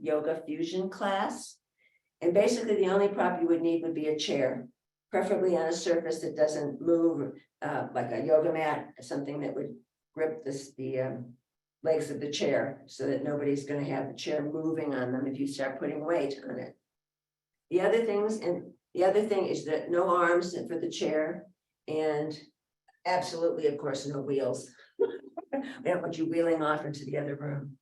yoga fusion class. And basically, the only prop you would need would be a chair, preferably on a surface that doesn't move, like a yoga mat, something that would grip the legs of the chair so that nobody's going to have the chair moving on them if you start putting weight on it. The other thing is that no arms for the chair, and absolutely, of course, no wheels. We don't want you wheeling off into the other room.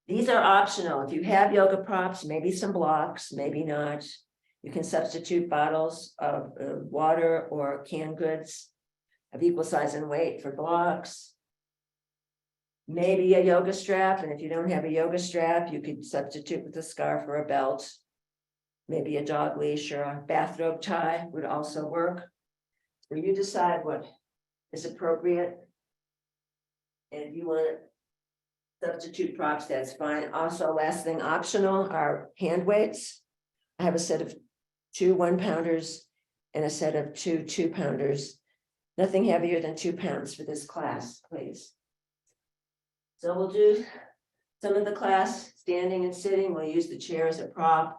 These are optional. If you have yoga props, maybe some blocks, maybe not. You can substitute bottles of water or canned goods of equal size and weight for blocks. Maybe a yoga strap, and if you don't have a yoga strap, you could substitute with a scarf or a belt. Maybe a dog leash or a bathrobe tie would also work. So you decide what is appropriate. And if you want to substitute props, that's fine. Also, last thing optional are hand weights. I have a set of 2 1-pounders and a set of 2 2-pounders. Nothing heavier than 2 pounds for this class, please. So we'll do some of the class standing and sitting. We'll use the chair as a prop.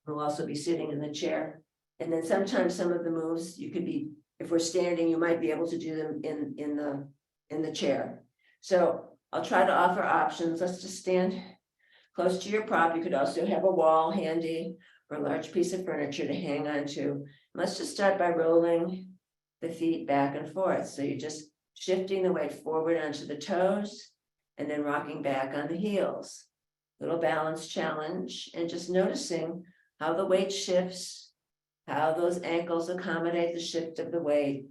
We'll also be sitting in the chair. And then sometimes some of the moves you could be, if we're standing, you might be able to do them in the chair. So I'll try to offer options. Let's just stand close to your prop. You could also have a wall handy or a large piece of furniture to hang on to. Let's just start by rolling the feet back and forth. So you're just shifting the weight forward onto the toes and then rocking back on the heels. Little balance challenge, and just noticing how the weight shifts, how those ankles accommodate the shift of the weight.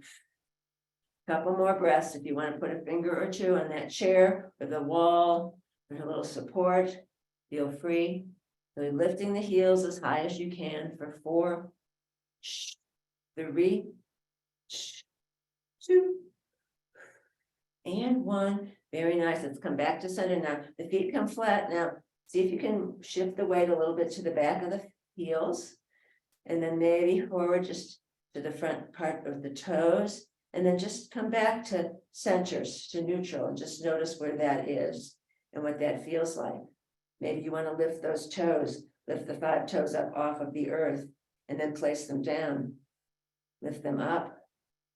Couple more breaths. If you want to put a finger or two on that chair or the wall for a little support, feel free. So lifting the heels as high as you can for 4, 3, 2, and 1. Very nice. Let's come back to center now. The feet come flat. Now, see if you can shift the weight a little bit to the back of the heels, and then maybe forward just to the front part of the toes, and then just come back to centers, to neutral, and just notice where that is and what that feels like. Maybe you want to lift those toes, lift the 5 toes up off of the earth, and then place them down. Lift them up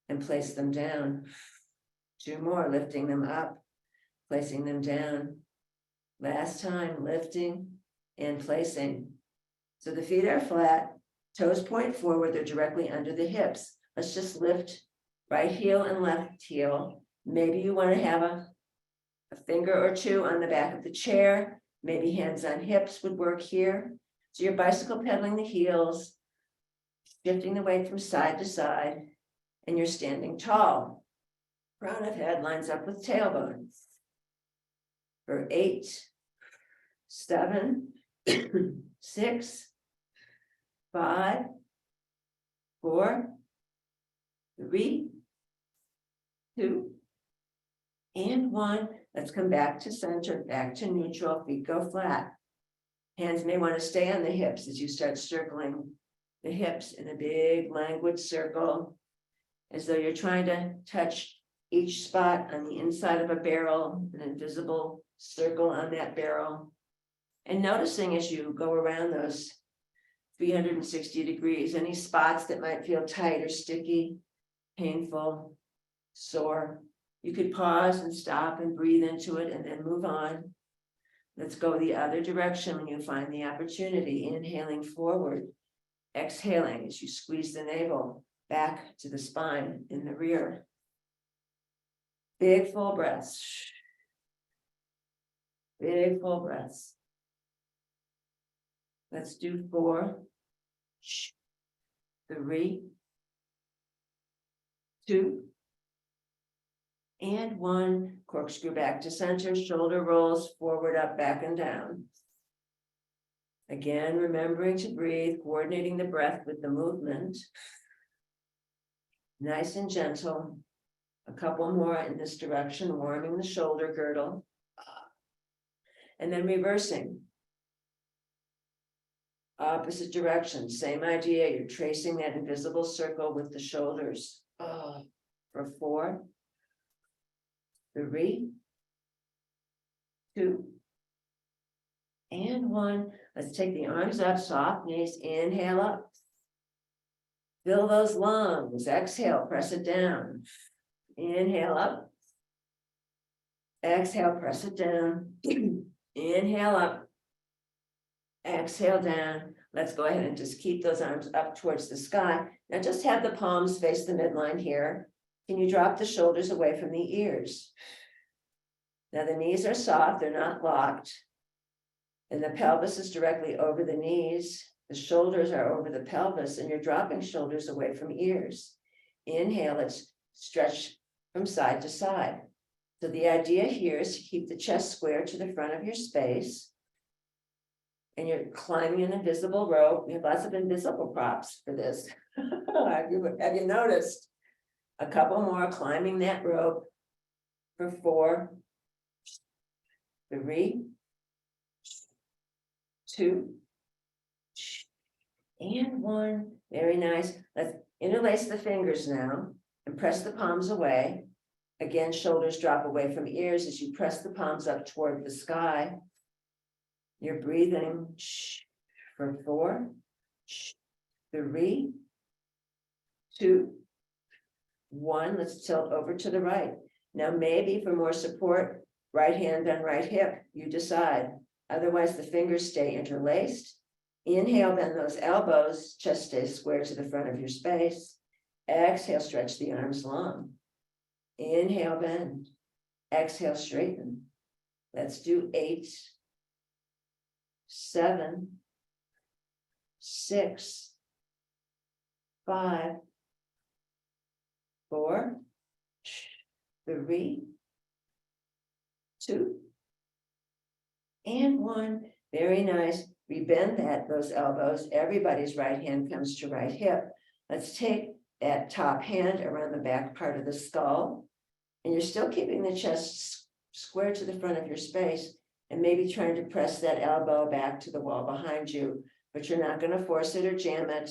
and place them down. 2 more, lifting them up, placing them down. Last time, lifting and placing. So the feet are flat, toes point forward, they're directly under the hips. Let's just lift right heel and left heel. Maybe you want to have a finger or 2 on the back of the chair. Maybe hands on hips would work here. So you're bicycle pedaling the heels, shifting the weight from side to side, and you're standing tall. Crown of head lines up with tailbone. For 8, 7, 6, 5, 4, 3, 2, and 1. Let's come back to center, back to neutral, feet go flat. Hands may want to stay on the hips as you start circling the hips in a big languid circle, as though you're trying to touch each spot on the inside of a barrel, an invisible circle on that barrel. And noticing as you go around those 360 degrees, any spots that might feel tight or sticky, painful, sore. You could pause and stop and breathe into it and then move on. Let's go the other direction when you find the opportunity. Inhaling forward, exhaling as you squeeze the navel back to the spine in the rear. Big full breaths. Big full breaths. Let's do 4, 3, 2, and 1. Corkscrew back to center, shoulder rolls forward, up, back, and down. Again, remembering to breathe, coordinating the breath with the movement. Nice and gentle. A couple more in this direction, warming the shoulder girdle. And then reversing. Opposite direction, same idea. You're tracing that invisible circle with the shoulders. For 4, 3, 2, And one. Let's take the arms up, soft knees, inhale up. Fill those lungs, exhale, press it down. Inhale up. Exhale, press it down. Inhale up. Exhale down. Let's go ahead and just keep those arms up towards the sky. Now just have the palms face the midline here. Can you drop the shoulders away from the ears? Now the knees are soft, they're not locked. And the pelvis is directly over the knees. The shoulders are over the pelvis, and you're dropping shoulders away from ears. Inhale, let's stretch from side to side. So the idea here is to keep the chest square to the front of your space. And you're climbing an invisible rope. We have lots of invisible props for this. Have you noticed? A couple more, climbing that rope for 4, 3, 2, and 1. Very nice. Let's interlace the fingers now and press the palms away. Again, shoulders drop away from ears as you press the palms up toward the sky. You're breathing for 4, 3, 2, 1. Let's tilt over to the right. Now, maybe for more support, right hand on right hip, you decide. Otherwise, the fingers stay interlaced. Inhale, bend those elbows, chest stays square to the front of your space. Exhale, stretch the arms long. Inhale, bend. Exhale, straighten. Let's do 8, 7, 6, 5, 4, 3, 2, and 1. Very nice. Rebend those elbows. Everybody's right hand comes to right hip. Let's take that top hand around the back part of the skull. And you're still keeping the chest square to the front of your space, and maybe trying to press that elbow back to the wall behind you, but you're not going to force it or jam it.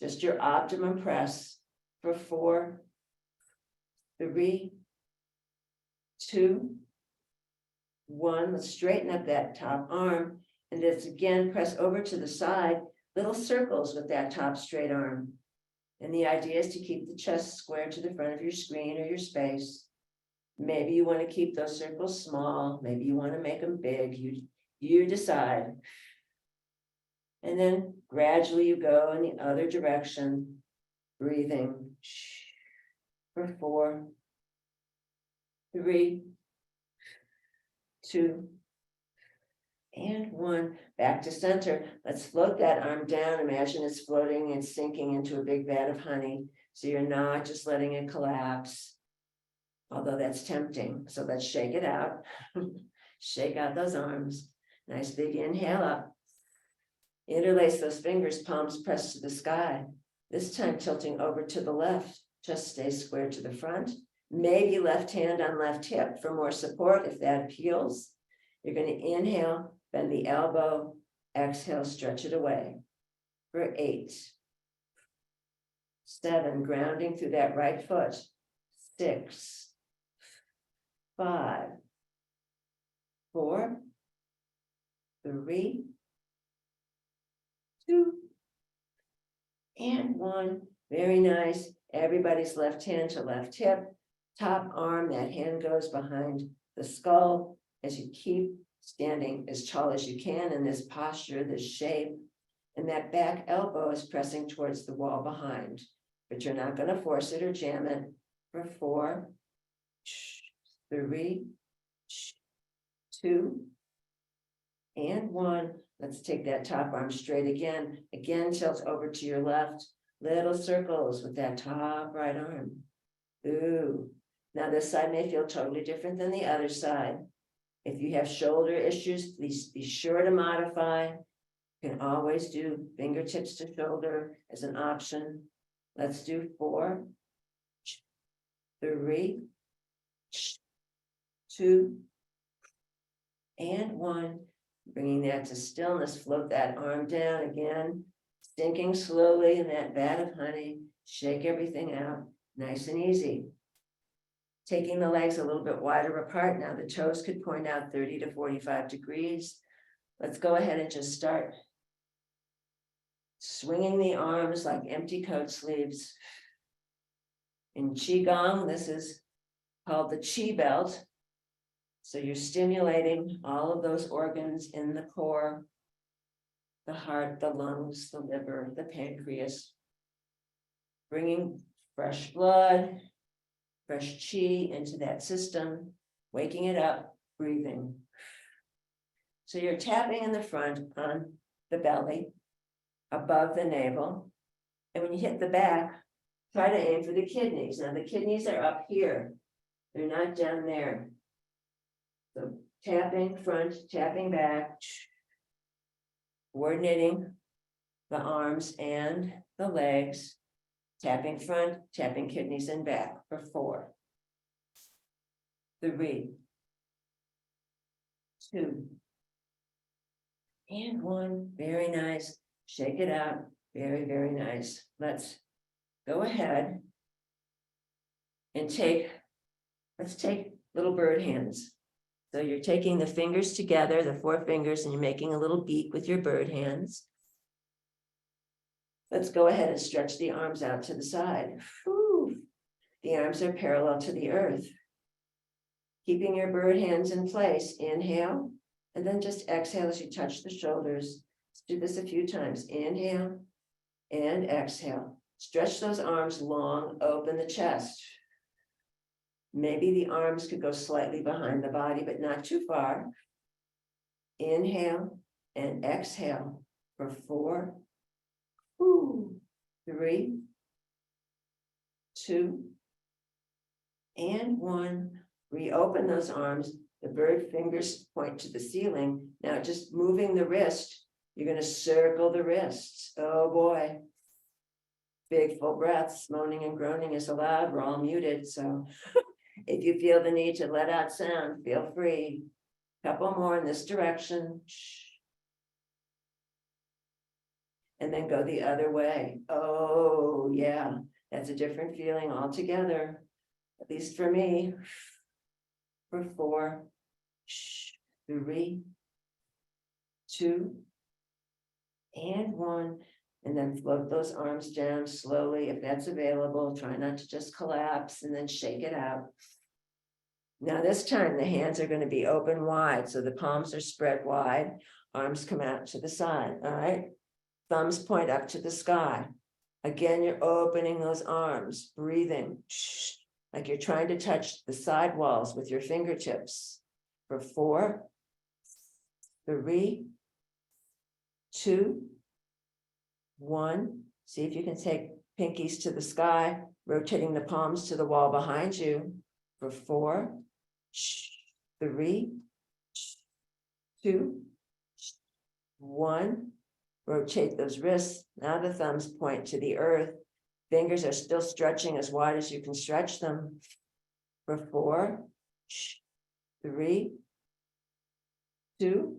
Just your optimum press for 4, 3, 2, 1. Let's straighten up that top arm, and let's again press over to the side, little circles with that top straight arm. And the idea is to keep the chest square to the front of your screen or your space. Maybe you want to keep those circles small. Maybe you want to make them big. You decide. And then gradually you go in the other direction, breathing for 4, 3, 2, and 1. Back to center. Let's float that arm down. Imagine it's floating and sinking into a big vat of honey. So you're not just letting it collapse, although that's tempting. So let's shake it out. Shake out those arms. Nice big inhale up. Interlace those fingers, palms pressed to the sky. This time tilting over to the left. Just stay square to the front. Maybe left hand on left hip for more support if that appeals. You're going to inhale, bend the elbow, exhale, stretch it away for 8, 7, grounding through that right foot, 6, 5, 4, 3, 2, and 1. Very nice. Everybody's left hand to left hip, top arm, that hand goes behind the skull as you keep standing as tall as you can in this posture, this shape, and that back elbow is pressing towards the wall behind, but you're not going to force it or jam it for 4, 3, 2, and 1. Let's take that top arm straight again. Again, tilt over to your left. Little circles with that top right arm. Ooh. Now this side may feel totally different than the other side. If you have shoulder issues, please be sure to modify. You can always do fingertips to shoulder as an option. Let's do 4, 3, 2, and 1. Bringing that to stillness, float that arm down again, sinking slowly in that vat of honey, shake everything out, nice and easy. Taking the legs a little bit wider apart now, the toes could point out 30 to 45 degrees. Let's go ahead and just start swinging the arms like empty coat sleeves. In Qigong, this is called the Qi belt. So you're stimulating all of those organs in the core, the heart, the lungs, the liver, the pancreas, bringing fresh blood, fresh Qi into that system, waking it up, breathing. So you're tapping in the front on the belly, above the navel. And when you hit the back, try to aim for the kidneys. Now the kidneys are up here. They're not down there. So tapping front, tapping back, coordinating the arms and the legs, tapping front, tapping kidneys and back for 4, 3, 2, and 1. Very nice. Shake it out. Very, very nice. Let's go ahead and let's take little bird hands. So you're taking the fingers together, the 4 fingers, and you're making a little beak with your bird hands. Let's go ahead and stretch the arms out to the side. Whew. The arms are parallel to the earth. Keeping your bird hands in place. Inhale, and then just exhale as you touch the shoulders. Let's do this a few times. Inhale and exhale. Stretch those arms long, open the chest. Maybe the arms could go slightly behind the body, but not too far. Inhale and exhale for 4, 3, 2, and 1. Reopen those arms. The bird fingers point to the ceiling. Now just moving the wrist, you're going to circle the wrists. Oh boy. Big full breaths. Moaning and groaning is allowed. We're all muted, so if you feel the need to let out sound, feel free. Couple more in this direction. And then go the other way. Oh, yeah. That's a different feeling altogether. At least for me. For 4, 3, 2, and 1. And then float those arms down slowly if that's available. Try not to just collapse and then shake it out. Now this time the hands are going to be open wide. So the palms are spread wide. Arms come out to the side. All right. Thumbs point up to the sky. Again, you're opening those arms, breathing, like you're trying to touch the side walls with your fingertips. For 4, 3, 2, 1. See if you can take pinkies to the sky, rotating the palms to the wall behind you. For 4, 3, 2, 1. Rotate those wrists. Now the thumbs point to the earth. Fingers are still stretching as wide as you can stretch them. For 4, 3, 2,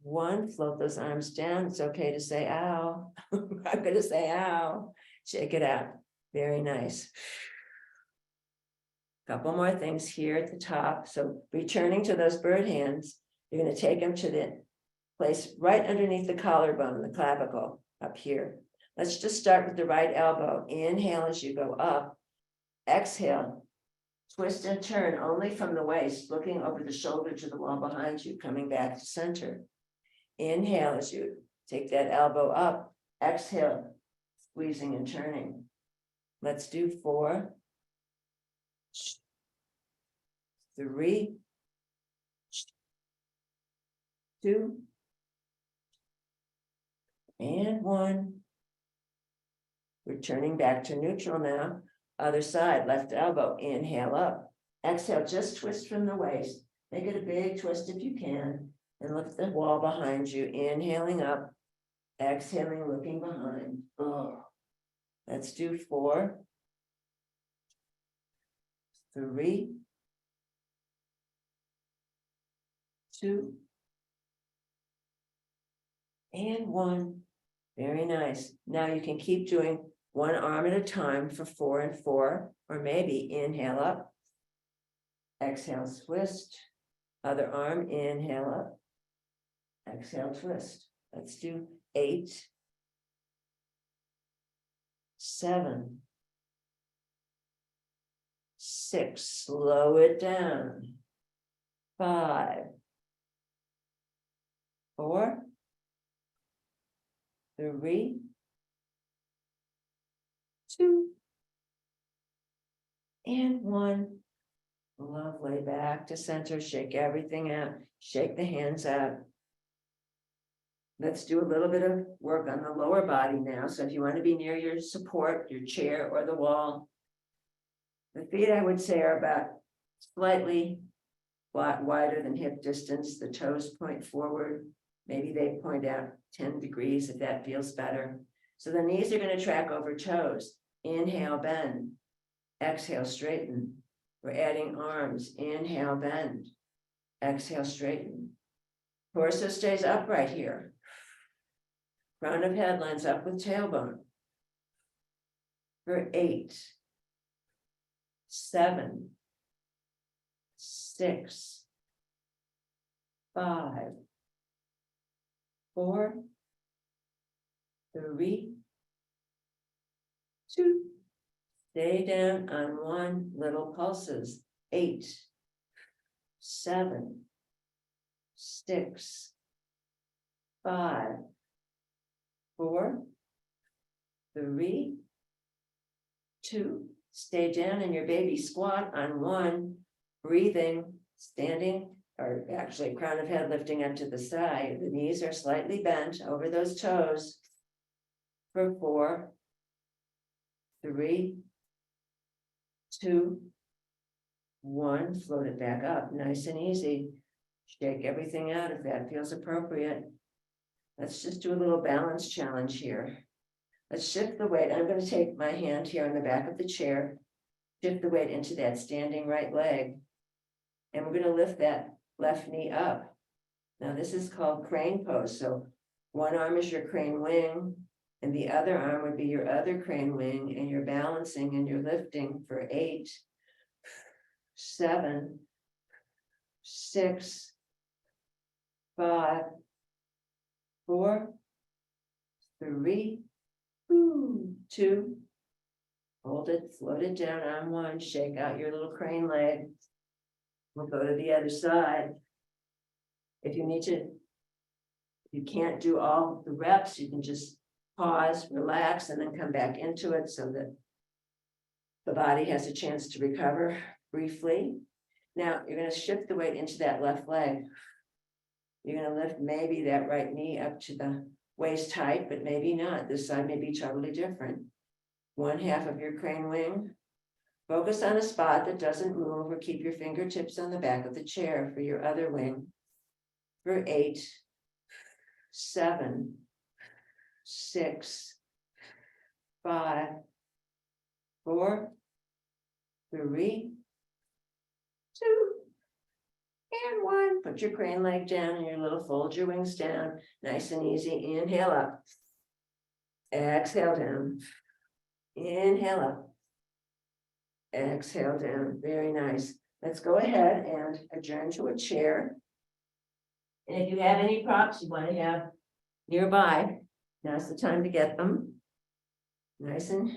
1. Float those arms down. It's okay to say ow. I'm going to say ow. Shake it out. Very nice. Couple more things here at the top. So returning to those bird hands, you're going to take them to the place right underneath the collarbone, the clavicle up here. Let's just start with the right elbow. Inhale as you go up. Exhale. Twist and turn only from the waist, looking over the shoulder to the wall behind you, coming back to center. Inhale as you take that elbow up. Exhale, squeezing and turning. Let's do 4, 3, 2, and 1. Returning back to neutral now. Other side, left elbow, inhale up. Exhale, just twist from the waist. Make it a big twist if you can. And look at the wall behind you. Inhaling up, exhaling, looking behind. Oh. Let's do 4, 3, 2, and 1. Very nice. Now you can keep doing one arm at a time for 4 and 4, or maybe inhale up, exhale, twist, other arm, inhale up, Exhale, twist. Let's do 8, 7, 6, slow it down. 5, 4, 3, 2, and 1. Lovely. Back to center. Shake everything out. Shake the hands out. Let's do a little bit of work on the lower body now. So if you want to be near your support, your chair or the wall, the feet, I would say, are about slightly wider than hip distance. The toes point forward. Maybe they point out 10 degrees if that feels better. So the knees are going to track over toes. Inhale, bend. Exhale, straighten. We're adding arms. Inhale, bend. Exhale, straighten. Torso stays upright here. Crown of head lines up with tailbone. For 8, 7, 6, 5, 4, 3, 2. Stay down on 1, little pulses. 8, 7, 6, 5, 4, 3, 2. Stay down in your baby squat on 1, breathing, standing, or actually crown of head lifting up to the side. The knees are slightly bent over those toes. For 4, 3, 2, 1. Float it back up, nice and easy. Shake everything out if that feels appropriate. Let's just do a little balance challenge here. Let's shift the weight. I'm going to take my hand here on the back of the chair, shift the weight into that standing right leg, and we're going to lift that left knee up. Now this is called crane pose. So one arm is your crane wing, and the other arm would be your other crane wing, and you're balancing and you're lifting for 8, 7, 6, 5, 4, 3, 2. Hold it, float it down on 1, shake out your little crane leg. We'll go to the other side. If you can't do all the reps, you can just pause, relax, and then come back into it so that the body has a chance to recover briefly. Now, you're going to shift the weight into that left leg. You're going to lift maybe that right knee up to the waist height, but maybe not. This side may be totally different. 1/2 of your crane wing. Focus on a spot that doesn't move, or keep your fingertips on the back of the chair for your other wing. For 8, 7, 6, 5, 4, 3, 2, and 1. Put your crane leg down and your little fold your wings down. Nice and easy. Inhale up. Exhale down. Inhale up. Exhale down. Very nice. Let's go ahead and adjourn to a chair. And if you have any props you want to have nearby, now's the time to get them. Nice and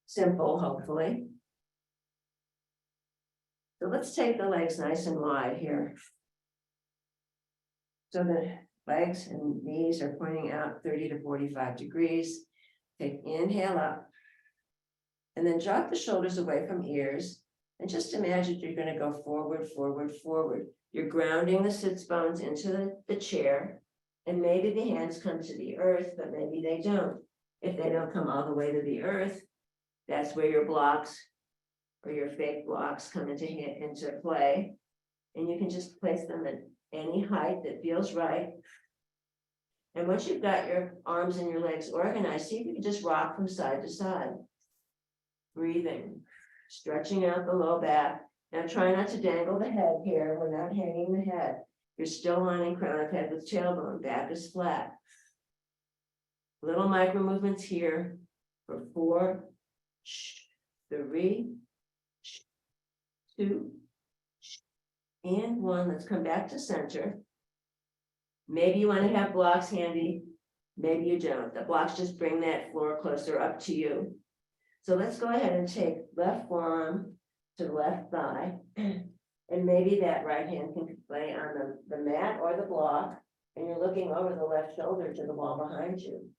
simple, hopefully. So let's take the legs nice and wide here. So the legs and knees are pointing out 30 to 45 degrees. Take inhale up. And then drop the shoulders away from ears. And just imagine you're going to go forward, forward, forward. You're grounding the sits bones into the chair. And maybe the hands come to the earth, but maybe they don't. If they don't come all the way to the earth, that's where your blocks or your fake blocks come into play. And you can just place them at any height that feels right. And once you've got your arms and your legs organized, see if you can just rock from side to side. Breathing, stretching out the low back. Now try not to dangle the head here. We're not hanging the head. You're still lining crown of head with tailbone. Back is flat. Little micro movements here for 4, 3, 2, and 1. Let's come back to center. Maybe you want to have blocks handy, maybe you don't. The blocks just bring that floor closer up to you. So let's go ahead and take left forearm to the left thigh. And maybe that right hand can lay on the mat or the block, and you're looking over the left shoulder to the wall behind you.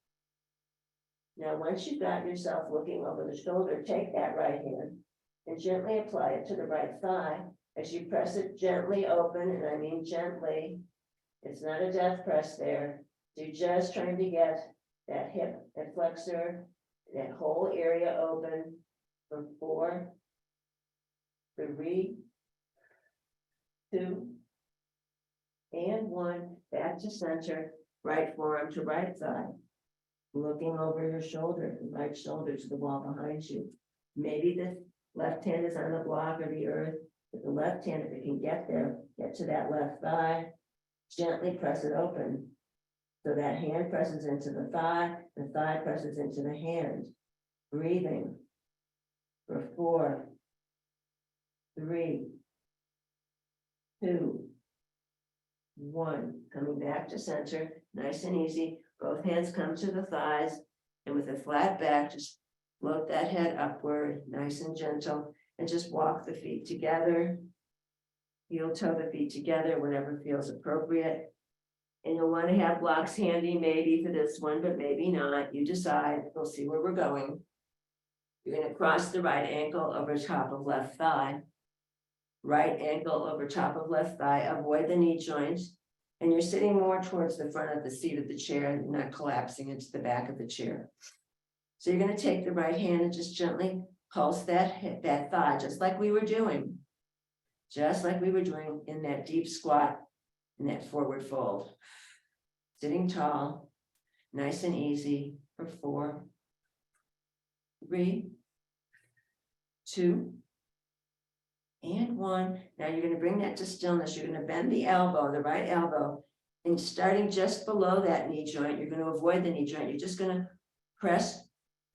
Now, once you've got yourself looking over the shoulder, take that right hand and gently apply it to the right thigh. As you press it gently open, and I mean gently, it's not a death press there. You're just trying to get that hip and flexor, that whole area open for 4, 3, 2, and 1, back to center, right forearm to right thigh. Looking over your shoulder, the right shoulder to the wall behind you. Maybe the left hand is on the block or the earth, but the left hand, if it can get there, get to that left thigh, gently press it open. So that hand presses into the thigh presses into the hand. Breathing for 4, 3, 2, 1. Coming back to center, nice and easy. Both hands come to the thighs, and with a flat back, just float that head upward, nice and gentle, and just walk the feet together. Heel toe the feet together, whatever feels appropriate. And you'll want to have blocks handy maybe for this one, but maybe not. You decide. We'll see where we're going. You're going to cross the right ankle over top of left thigh. Right ankle over top of left thigh. Avoid the knee joints. And you're sitting more towards the front of the seat of the chair, and not collapsing into the back of the chair. So you're going to take the right hand and just gently pulse that thigh, just like we were doing. Just like we were doing in that deep squat, in that forward fold. Sitting tall, nice and easy for 4, 3, 2, and 1. Now you're going to bring that to stillness. You're going to bend the elbow, the right elbow, and starting just below that knee joint, you're going to avoid the knee joint. You're just going to press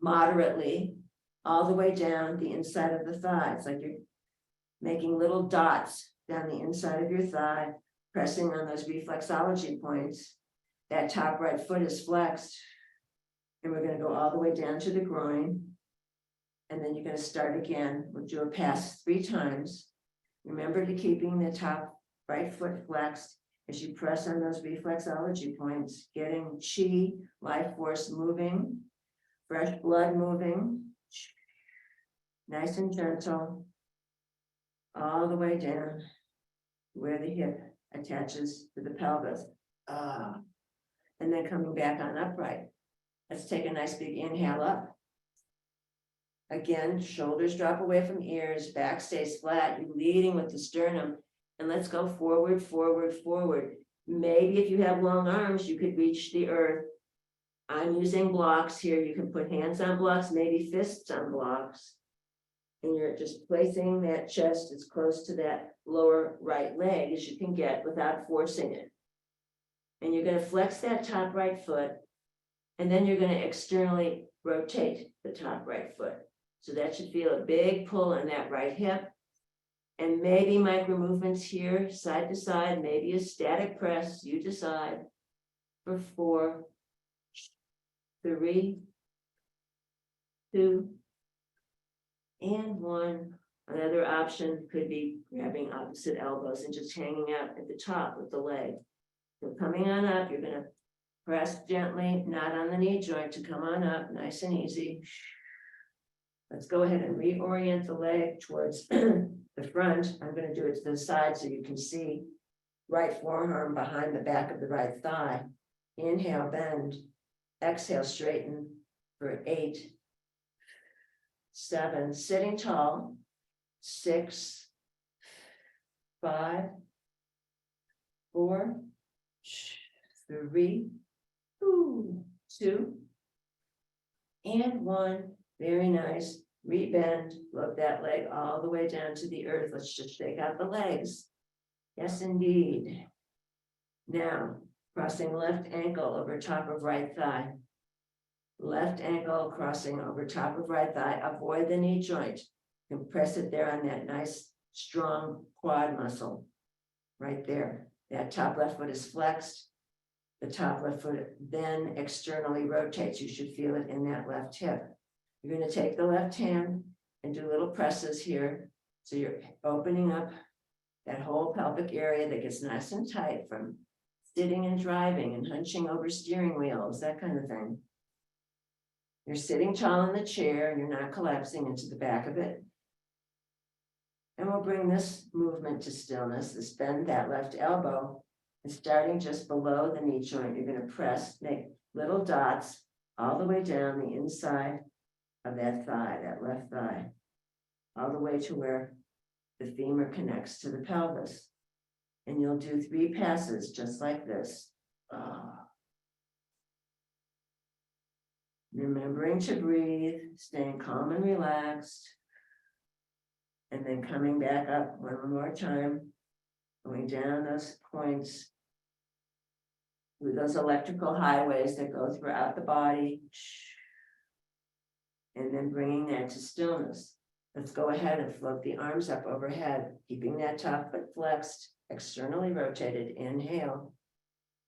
moderately all the way down the inside of the thigh. It's like you're making little dots down the inside of your thigh, pressing on those reflexology points. That top right foot is flexed, and we're going to go all the way down to the groin. And then you're going to start again. We'll do a pass 3 times. Remember to keeping the top right foot flexed as you press on those reflexology points, getting chi, life force moving, fresh blood moving, nice and gentle, all the way down where the hip attaches to the pelvis. And then coming back on upright. Let's take a nice big inhale up. Again, shoulders drop away from ears, back stays flat, you're leading with the sternum. And let's go forward, forward, forward. Maybe if you have long arms, you could reach the earth. I'm using blocks here. You can put hands on blocks, maybe fists on blocks. And you're just placing that chest as close to that lower right leg as you can get without forcing it. And you're going to flex that top right foot. And then you're going to externally rotate the top right foot. So that should feel a big pull in that right hip. And maybe micro movements here, side to side, maybe a static press, you decide. For 4, 3, 2, and 1. Another option could be grabbing opposite elbows and just hanging out at the top with the leg. So coming on up, you're going to press gently, not on the knee joint, to come on up, nice and easy. Let's go ahead and reorient the leg towards the front. I'm going to do it to the side so you can see. Right forearm behind the back of the right thigh. Inhale, bend. Exhale, straighten for 8, 7, sitting tall. 6, 5, 4, 3, 2, and 1. Very nice. Rebend. Float that leg all the way down to the earth. Let's just shake out the legs. Yes, indeed. Now, crossing left ankle over top of right thigh. Left ankle crossing over top of right thigh. Avoid the knee joint. And press it there on that nice, strong quad muscle. Right there. That top left foot is flexed. the top left foot then externally rotates. You should feel it in that left hip. You're going to take the left hand and do little presses here. So you're opening up that whole pelvic area that gets nice and tight from sitting and driving and hunching over steering wheels, that kind of thing. You're sitting tall in the chair and you're not collapsing into the back of it. And we'll bring this movement to stillness, this bend that left elbow, and starting just below the knee joint, you're going to press, make little dots all the way down the inside of that thigh, that left thigh, all the way to where the femur connects to the pelvis. And you'll do 3 passes just like this. Remembering to breathe, staying calm and relaxed. And then coming back up one more time, going down those points with those electrical highways that go throughout the body. And then bringing that to stillness. Let's go ahead and float the arms up overhead, keeping that top foot flexed, externally rotated. Inhale,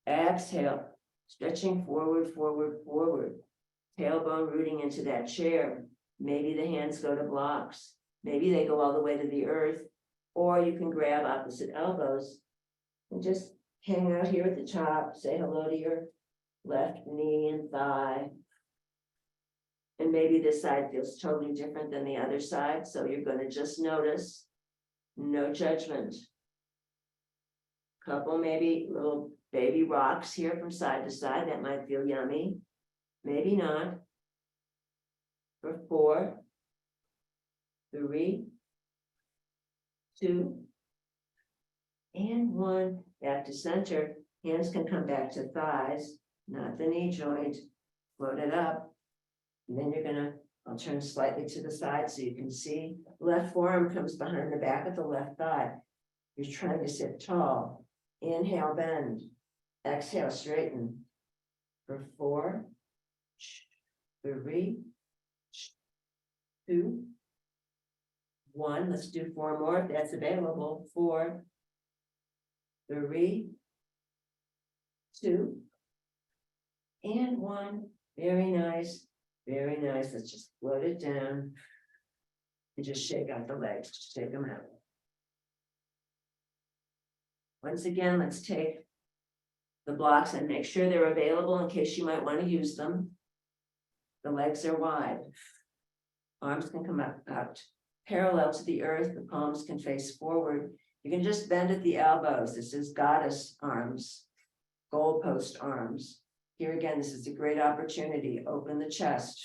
exhale, stretching forward, forward, forward. Tailbone rooting into that chair. Maybe the hands go to blocks. Maybe they go all the way to the earth, or you can grab opposite elbows and just hang out here at the top. Say hello to your left knee and thigh. And maybe this side feels totally different than the other side. So you're going to just notice, no judgment. Couple maybe little baby rocks here from side to side. That might feel yummy. Maybe not. For 4, 3, 2, and 1. Back to center. Hands can come back to thighs, not the knee joint. Float it up. And then you're gonna, I'll turn slightly to the side so you can see. Left forearm comes behind the back of the left thigh. You're trying to sit tall. Inhale, bend. Exhale, straighten. For 4, 3, 2, 1. Let's do 4 more if that's available. 4, 3, 2, and 1. Very nice. Very nice. Let's just float it down and just shake out the legs. Just shake them out. Once again, let's take the blocks and make sure they're available in case you might want to use them. The legs are wide. Arms can come out parallel to the earth. The palms can face forward. You can just bend at the elbows. This is goddess arms, goalpost arms. Here again, this is a great opportunity. Open the chest.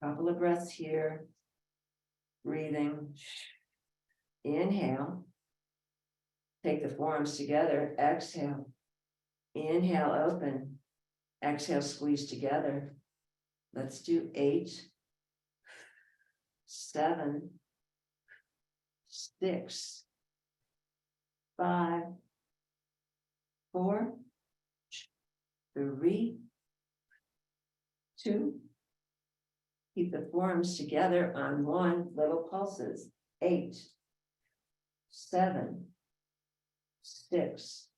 Couple of breaths here. Breathing. Inhale. Take the forearms together. Exhale. Inhale, open. Exhale, squeeze together. Let's do 8, 7, 6, 5, 4, 3, 2. Keep the forearms together on 1. Little pulses. 8, 7, 6,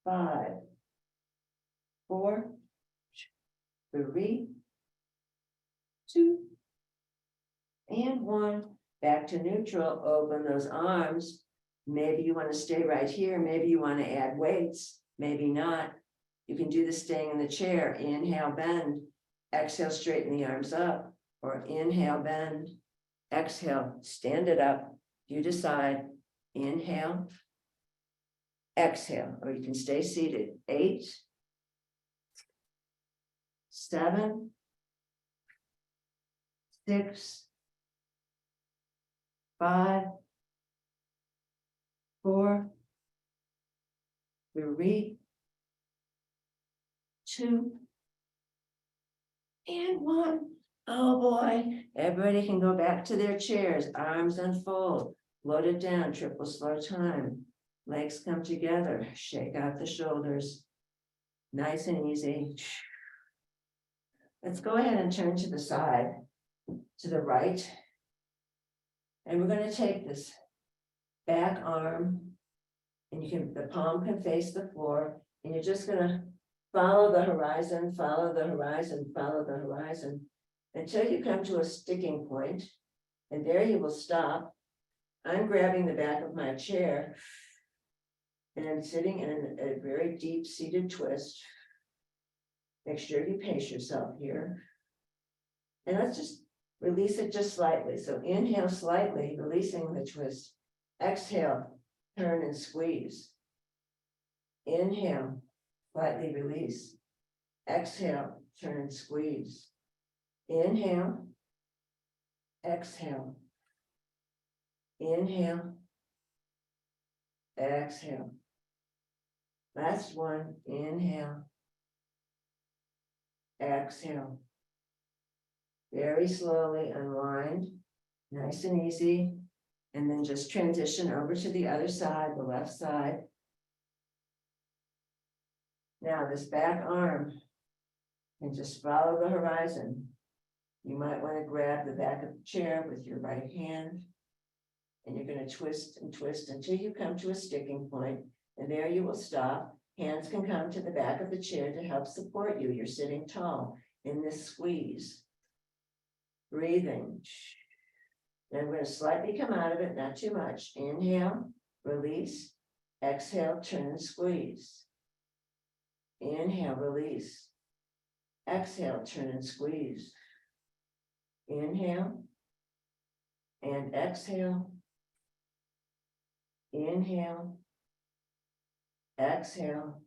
5, 4, 3, 2, and 1. Back to neutral. Open those arms. Maybe you want to stay right here. Maybe you want to add weights. Maybe not. You can do this staying in the chair. Inhale, bend. Exhale, straighten the arms up. Or inhale, bend. Exhale, stand it up. You decide. Inhale. Exhale. Or you can stay seated. 8, 7, 6, 5, 4, 3, 2, and 1. Oh boy, everybody can go back to their chairs. Arms unfold, float it down, triple slow time. Legs come together, shake out the shoulders. Nice and easy. Let's go ahead and turn to the side, to the right. And we're going to take this back arm And the palm can face the floor, and you're just gonna follow the horizon, follow the horizon, follow the horizon, until you come to a sticking point, and there you will stop. I'm grabbing the back of my chair, and I'm sitting in a very deep seated twist. Make sure you pace yourself here. And let's just release it just slightly. So inhale slightly, releasing the twist. Exhale, turn and squeeze. Inhale, slightly release. Exhale, turn and squeeze. Inhale. Exhale. Inhale. Exhale. Last one, inhale. Exhale. Very slowly unwind, nice and easy. And then just transition over to the other side, the left side. Now this back arm, and just follow the horizon. You might want to grab the back of the chair with your right hand. And you're going to twist and twist until you come to a sticking point, and there you will stop. Hands can come to the back of the chair to help support you. You're sitting tall in this squeeze. Breathing. And I'm going to slightly come out of it, not too much. Inhale, release. Exhale, turn and squeeze. Inhale, release. Exhale, turn and squeeze. Inhale and exhale. Inhale, exhale.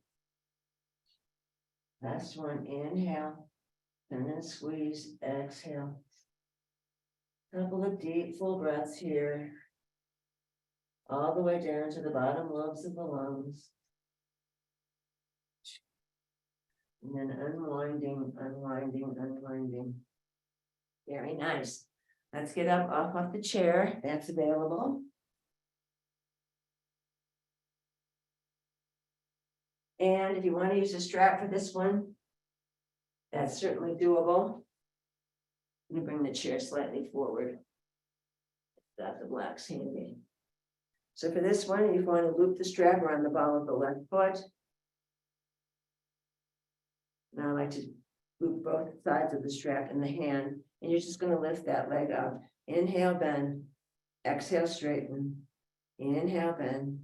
Last one, inhale, turn and squeeze, exhale. Couple of deep, full breaths here, all the way down to the bottom lobes of the lungs. And then unwinding, unwinding, unwinding. Very nice. Let's get up off the chair. That's available. And if you want to use a strap for this one, that's certainly doable. You bring the chair slightly forward. Got the blocks handy. So for this one, you want to loop the strap around the ball of the left foot. Now I like to loop both sides of the strap in the hand, and you're just going to lift that leg up. Inhale, bend. Exhale, straighten. Inhale, bend.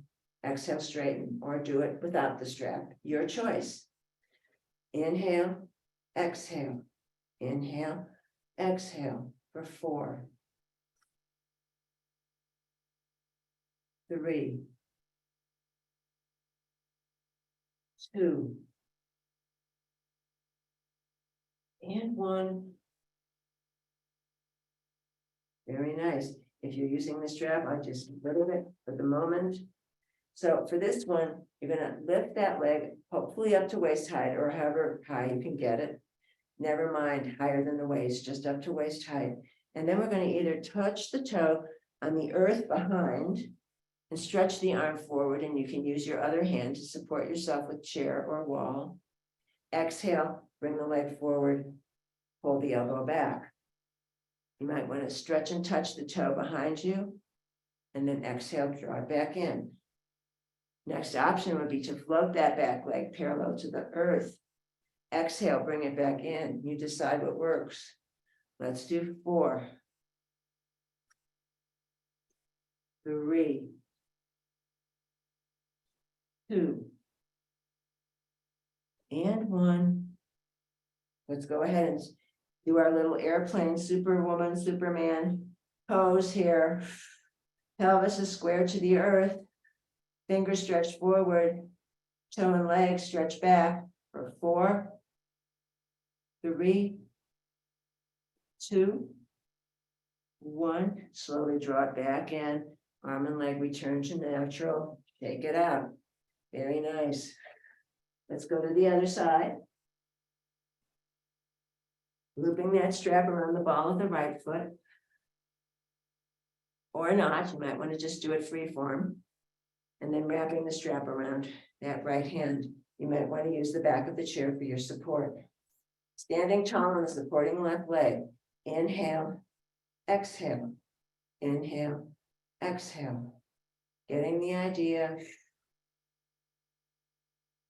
Exhale, straighten, or do it without the strap. Your choice. Inhale, exhale. Inhale, exhale for 4, 3, 2, and 1. Very nice. If you're using the strap, I just little it for the moment. So for this one, you're going to lift that leg, hopefully up to waist height or however high you can get it. Never mind higher than the waist, just up to waist height. And then we're going to either touch the toe on the earth behind and stretch the arm forward, and you can use your other hand to support yourself with chair or wall. Exhale, bring the leg forward, pull the elbow back. You might want to stretch and touch the toe behind you, and then exhale, draw it back in. Next option would be to float that back leg parallel to the earth. Exhale, bring it back in. You decide what works. Let's do 4, 3, 2, and 1. Let's go ahead and do our little airplane, Superwoman, Superman pose here. Pelvis is square to the earth. Fingers stretch forward. Toe and leg stretch back for 4, 3, 2, 1. Slowly draw it back in. Arm and leg return to natural. Take it out. Very nice. Let's go to the other side. Looping that strap around the ball of the right foot. Or not, you might want to just do it free form. And then wrapping the strap around that right hand. You might want to use the back of the chair for your support. Standing tall on the supporting left leg. Inhale, exhale, inhale, exhale. Getting the idea.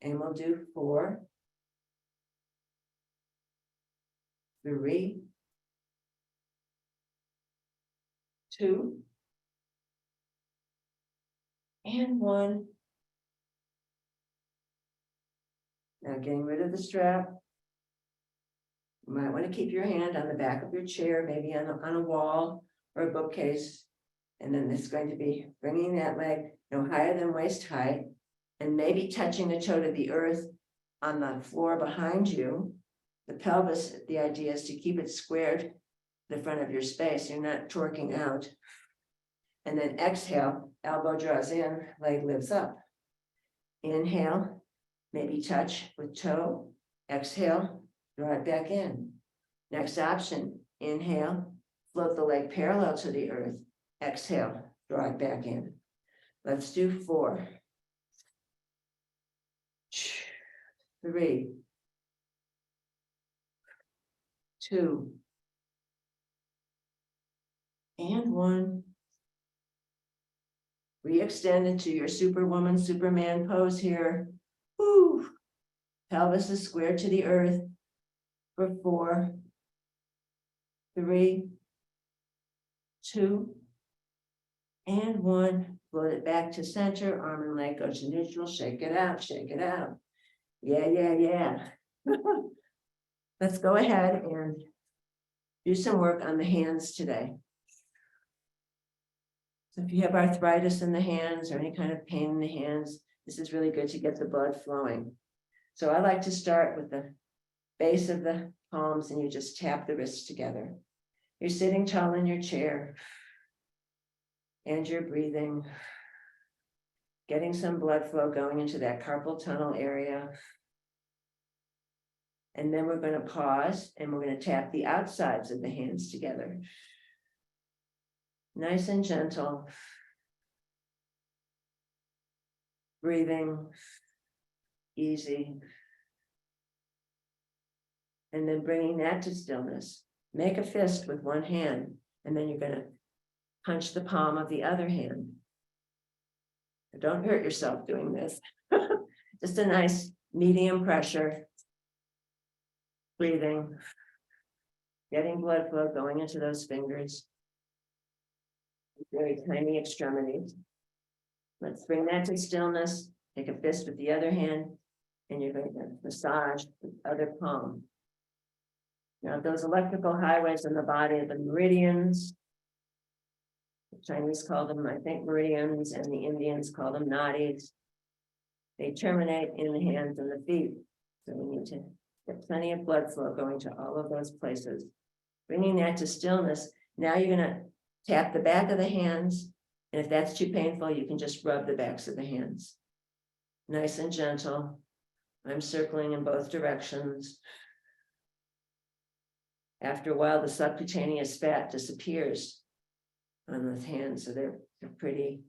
And we'll do 4, 3, 2, and 1. Now getting rid of the strap. You might want to keep your hand on the back of your chair, maybe on a wall or a bookcase. And then this is going to be bringing that leg no higher than waist height and maybe touching the toe to the earth on the floor behind you. The pelvis, the idea is to keep it squared, the front of your space. You're not torquing out. And then exhale, elbow draws in, leg lifts up. Inhale, maybe touch with toe. Exhale, draw it back in. Next option, inhale, float the leg parallel to the earth. Exhale, draw it back in. Let's do 4, 3, 2, and 1. Re-extend into your Superwoman, Superman pose here. Woo. Pelvis is squared to the earth for 4, 3, 2, and 1. Float it back to center, arm and leg go to neutral, shake it out, shake it out. Yeah, yeah, yeah. Let's go ahead and do some work on the hands today. So if you have arthritis in the hands or any kind of pain in the hands, this is really good to get the blood flowing. So I like to start with the base of the palms and you just tap the wrists together. You're sitting tall in your chair and you're breathing, getting some blood flow going into that carpal tunnel area. And then we're going to pause and we're going to tap the outsides of the hands together. Nice and gentle. Breathing, easy. And then bringing that to stillness. Make a fist with one hand, and then you're going to punch the palm of the other hand. Don't hurt yourself doing this. Just a nice medium pressure. Breathing, getting blood flow going into those fingers. Very tiny extremities. Let's bring that to stillness. Take a fist with the other hand, and you're going to massage the other palm. Now, those electrical highways in the body, the meridians, the Chinese call them, I think, meridians, and the Indians call them nadis. They terminate in the hands and the feet. So we need to get plenty of blood flow going to all of those places. Bringing that to stillness. Now you're going to tap the back of the hands. And if that's too painful, you can just rub the backs of the hands. Nice and gentle. I'm circling in both directions. After a while, the subcutaneous fat disappears on the hands, so they're pretty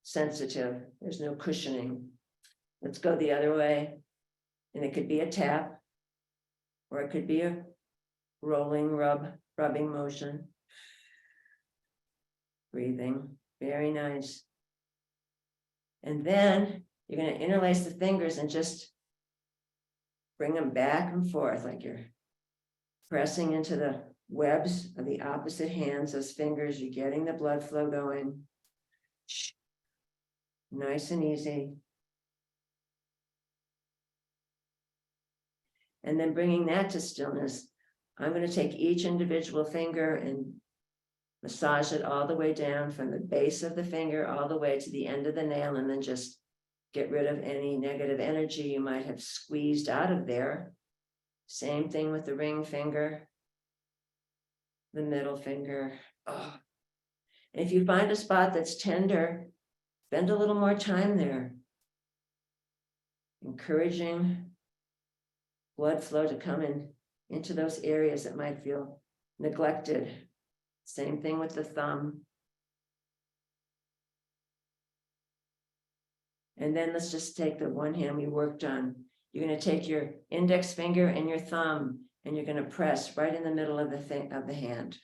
sensitive. There's no cushioning. Let's go the other way. And it could be a tap, or it could be a rolling rubbing motion. Breathing, very nice. And then you're going to interlace the fingers and just bring them back and forth like you're pressing into the webs of the opposite hands, those fingers. You're getting the blood flow going. Nice and easy. And then bringing that to stillness, I'm going to take each individual finger and massage it all the way down from the base of the finger all the way to the end of the nail, and then just get rid of any negative energy you might have squeezed out of there. Same thing with the ring finger, the middle finger. Oh. And if you find a spot that's tender, spend a little more time there. Encouraging blood flow to come into those areas that might feel neglected. Same thing with the thumb. And then let's just take the one hand we worked on. You're going to take your index finger and your thumb, and you're going to press right in the middle of the hand.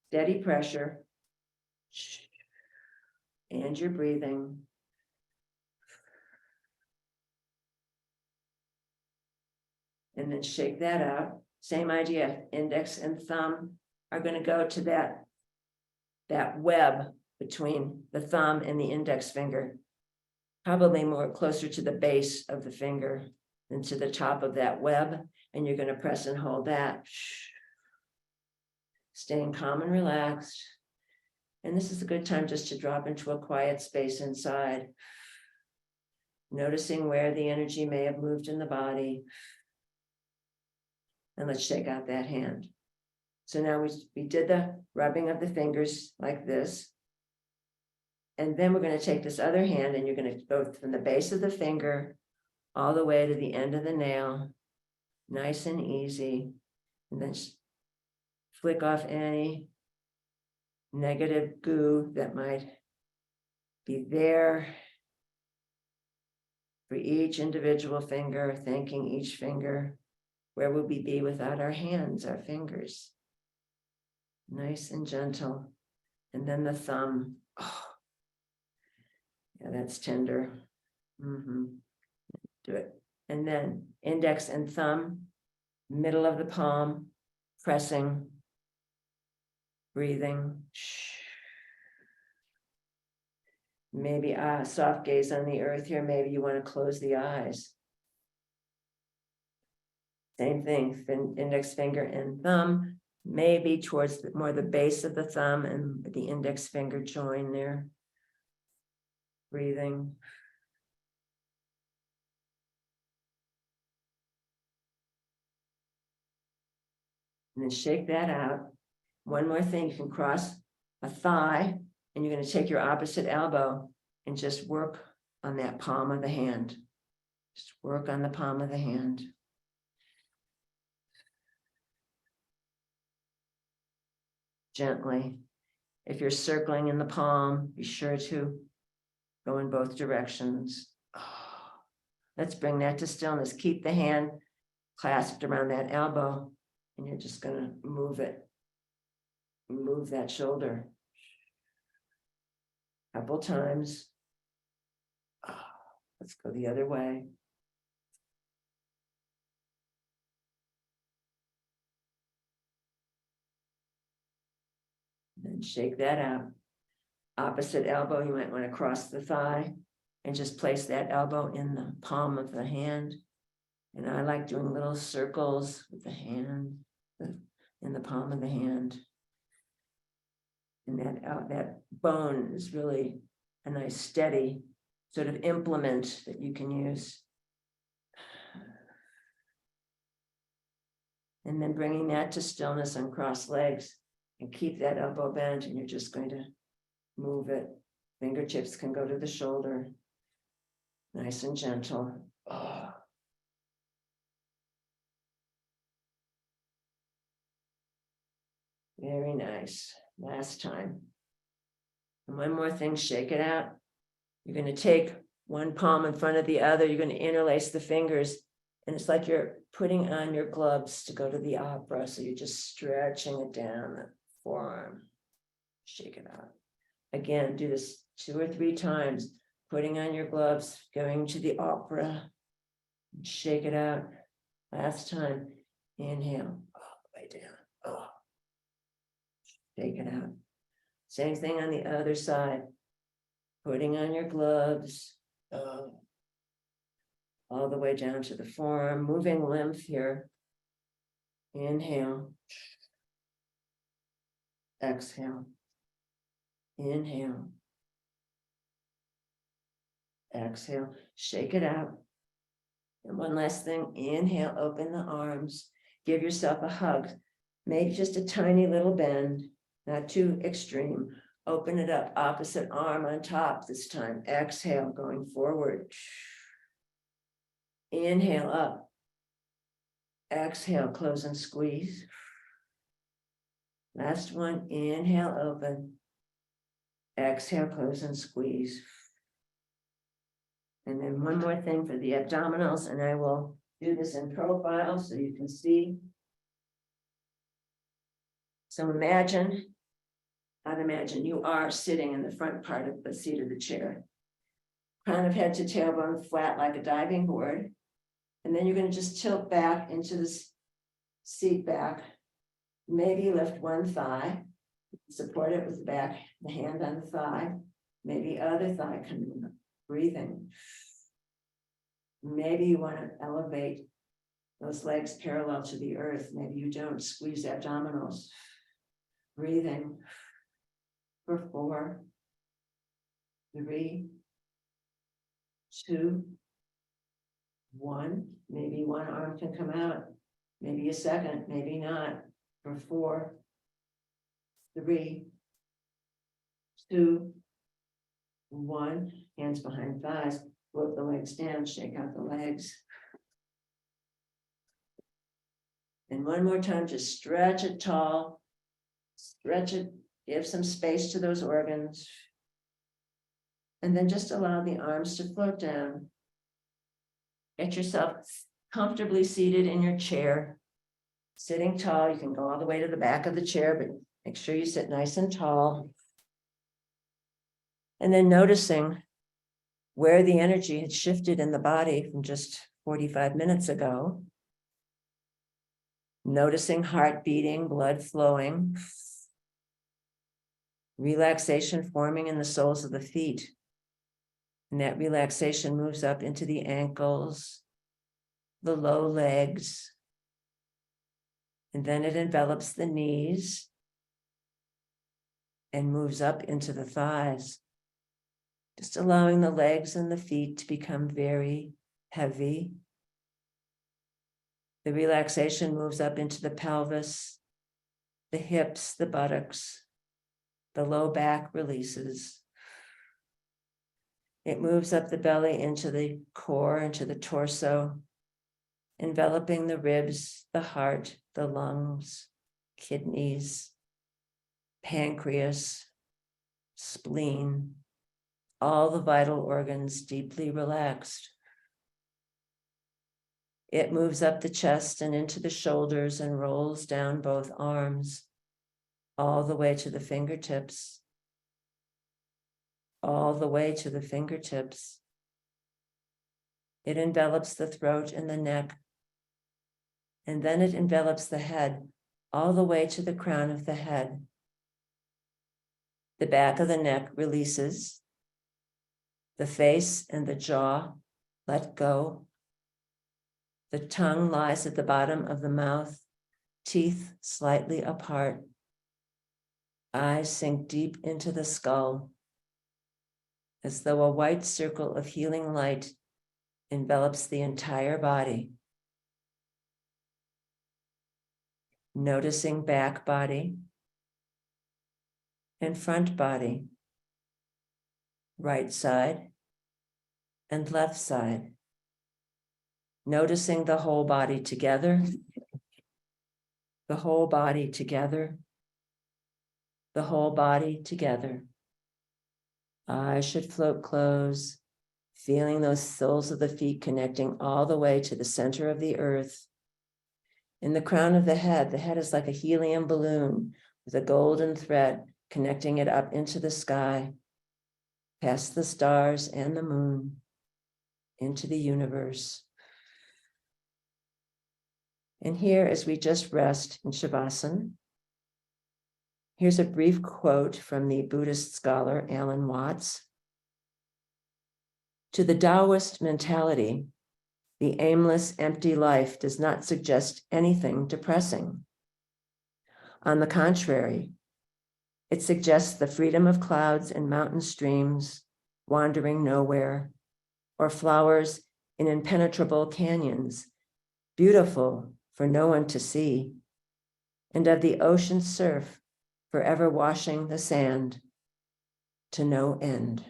Steady pressure. And you're breathing. And then shake that out. Same idea, index and thumb are going to go to that web between the thumb and the index finger. Probably more closer to the base of the finger than to the top of that web. And you're going to press and hold that. Staying calm and relaxed. And this is a good time just to drop into a quiet space inside. Noticing where the energy may have moved in the body. And let's shake out that hand. So now we did the rubbing of the fingers like this. And then we're going to take this other hand and you're going to go from the base of the finger all the way to the end of the nail. Nice and easy. And then flick off any negative goo that might be there for each individual finger, thanking each finger. Where would we be without our hands, our fingers? Nice and gentle. And then the thumb. Oh, yeah, that's tender. Do it. And then index and thumb, middle of the palm, pressing, breathing. Maybe soft gaze on the earth here. Maybe you want to close the eyes. Same thing, index finger and thumb, maybe towards more the base of the thumb and the index finger join there. Breathing. And then shake that out. One more thing, you can cross a thigh and you're going to take your opposite elbow and just work on that palm of the hand. Just work on the palm of the hand. Gently. If you're circling in the palm, be sure to go in both directions. Let's bring that to stillness. Keep the hand clasped around that elbow, and you're just going to move it. Move that shoulder. Couple times. Let's go the other way. And shake that out. Opposite elbow, you might want to cross the thigh and just place that elbow in the palm of the hand. And I like doing little circles with the hand in the palm of the hand. And that bone is really a nice steady sort of implement that you can use. And then bringing that to stillness on crossed legs and keep that elbow bent, and you're just going to move it. Fingertips can go to the shoulder. Nice and gentle. Oh. Very nice. Last time. And one more thing, shake it out. You're going to take one palm in front of the other. You're going to interlace the fingers. And it's like you're putting on your gloves to go to the opera. So you're just stretching it down the forearm. Shake it out. Again, do this 2 or 3 times. Putting on your gloves, going to the opera. Shake it out. Last time. Inhale. All the way down. Oh. Shake it out. Same thing on the other side. Putting on your gloves. All the way down to the forearm. Moving lymph here. Inhale. Exhale. Inhale. Exhale. Shake it out. And one last thing. Inhale. Open the arms. Give yourself a hug. Maybe just a tiny little bend. Not too extreme. Open it up. Opposite arm on top this time. Exhale. Going forward. Inhale up. Exhale. Close and squeeze. Last one. Inhale. Open. Exhale, close and squeeze. And then one more thing for the abdominals, and I will do this in profile so you can see. So imagine you are sitting in the front part of the seat of the chair. Crown of head to tailbone flat like a diving board. And then you're going to just tilt back into this seat back. Maybe lift one thigh, support it with the back, the hand on the thigh, maybe other thigh coming up, breathing. Maybe you want to elevate those legs parallel to the earth. Maybe you don't. Squeeze the abdominals. Breathing for 4, 3, 2, 1. Maybe one arm can come out. Maybe a second, maybe not. For 4, 3, 2, 1. Hands behind thighs. Float the legs down. Shake out the legs. And one more time, just stretch it tall. Stretch it. Give some space to those organs. And then just allow the arms to float down. Get yourself comfortably seated in your chair. Sitting tall, you can go all the way to the back of the chair, but make sure you sit nice and tall. And then noticing where the energy had shifted in the body from just 45 minutes ago. Noticing heart beating, blood flowing. Relaxation forming in the soles of the feet. And that relaxation moves up into the ankles, the low legs, and then it envelops the knees and moves up into the thighs. Just allowing the legs and the feet to become very heavy. The relaxation moves up into the pelvis, the hips, the buttocks, the low back releases. It moves up the belly into the core, into the torso, enveloping the ribs, the heart, the lungs, kidneys, pancreas, spleen, all the vital organs deeply relaxed. It moves up the chest and into the shoulders and rolls down both arms, all the way to the fingertips. All the way to the fingertips. It envelops the throat and the neck, and then it envelops the head all the way to the crown of the head. The back of the neck releases. The face and the jaw let go. The tongue lies at the bottom of the mouth, teeth slightly apart. Eyes sink deep into the skull, as though a white circle of healing light envelops the entire body. Noticing back body and front body, right side and left side. Noticing the whole body together, the whole body together, the whole body together. Eyes should float closed, feeling those soles of the feet connecting all the way to the center of the earth. In the crown of the head is like a helium balloon with a golden thread connecting it up into the sky, past the stars and the moon, into the universe. And here, as we just rest in Shavasana, here's a brief quote from the Buddhist scholar Alan Watts. To the Taoist mentality, the aimless, empty life does not suggest anything depressing. On the contrary, it suggests the freedom of clouds and mountain streams wandering nowhere, or flowers in impenetrable canyons, beautiful for no one to see, and of the ocean surf forever washing the sand to no end.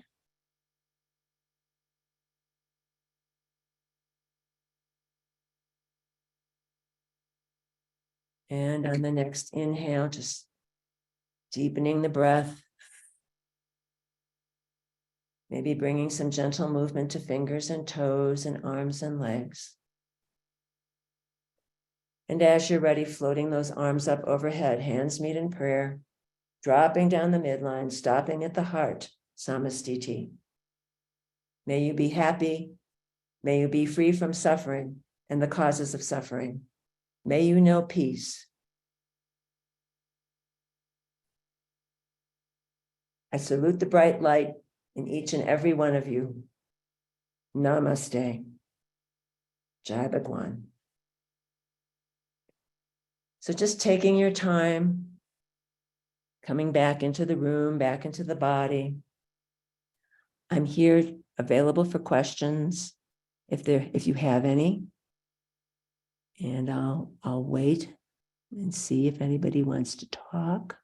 And on the next inhale, just deepening the breath, maybe bringing some gentle movement to fingers and toes and arms and legs. And as you're ready, floating those arms up overhead, hands meet in prayer, dropping down the midline, stopping at the heart, samastiti. May you be happy. May you be free from suffering. and the causes of suffering. May you know peace. I salute the bright light in each and every one of you. Namaste. Jai Bhagwan. So just taking your time, coming back into the room, back into the body. I'm here available for questions if you have any. And I'll wait and see if anybody wants to talk.